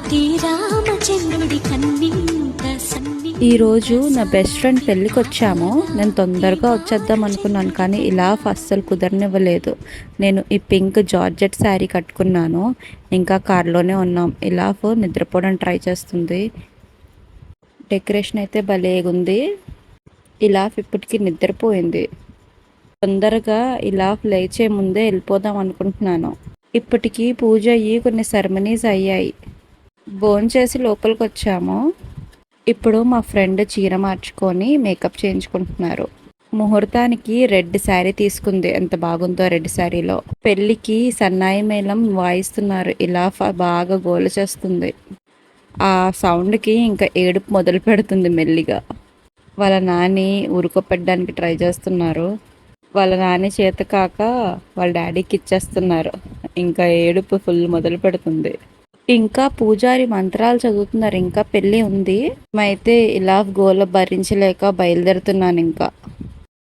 శ్రీరామచంద్రుడి కన్నీట సన్ని. ఈరోజు నా best friend పెళ్ళికి వచ్చాము. నేను తొందరగా వచ్చేద్దాం అనుకున్నాను, కానీ ఇలా అస్సలు కుదరనివ్వలేదు. నేను ఈ పింక్ జార్జెట్ శారీ కట్టుకున్నాను. ఇంకా కార్లోనే ఉన్నాం. ఇలా నిద్రపోవడానికి ట్రై చేస్తుంది. డెకరేషన్ అయితే భలేగుంది. ఇలా ఇప్పటికి నిద్రపోయింది. తొందరగా ఇలా లేచే ముందే వెళ్ళిపోదాం అనుకుంటున్నాను. ఇప్పటికీ పూజ అయ్యి కొన్ని సెరమనీస్ అయ్యాయి. భోంచేసి లోపలికి వచ్చాము. ఇప్పుడు మా ఫ్రెండ్ చీర మార్చుకొని మేకప్ చేయించుకుంటున్నారు. ముహూర్తానికి రెడ్ శారీ తీసుకుంది. ఎంత బాగుందో రెడ్ శారీలో. పెళ్ళికి సన్నాయి మేళం వాయిస్తున్నారు. ఇలా బాగా గోల చేస్తుంది. ఆ సౌండ్కి ఇంకా ఏడుపు మొదలు పెడుతుంది మెల్లిగా. వాళ్ళ నాని ఉరుకోపెట్టడానికి ట్రై చేస్తున్నారు. వాళ్ళ నాని చేత కాక వాళ్ళ డాడీకి ఇచ్చేస్తున్నారు. ఇంకా ఏడుపు ఫుల్ మొదలు పెడుతుంది. ఇంకా పూజారి మంత్రాలు చదువుతున్నారు. ఇంకా పెళ్ళి ఉంది. అయితే ఇలా గోల భరించలేక బయలుదేరుతున్నాను ఇంకా.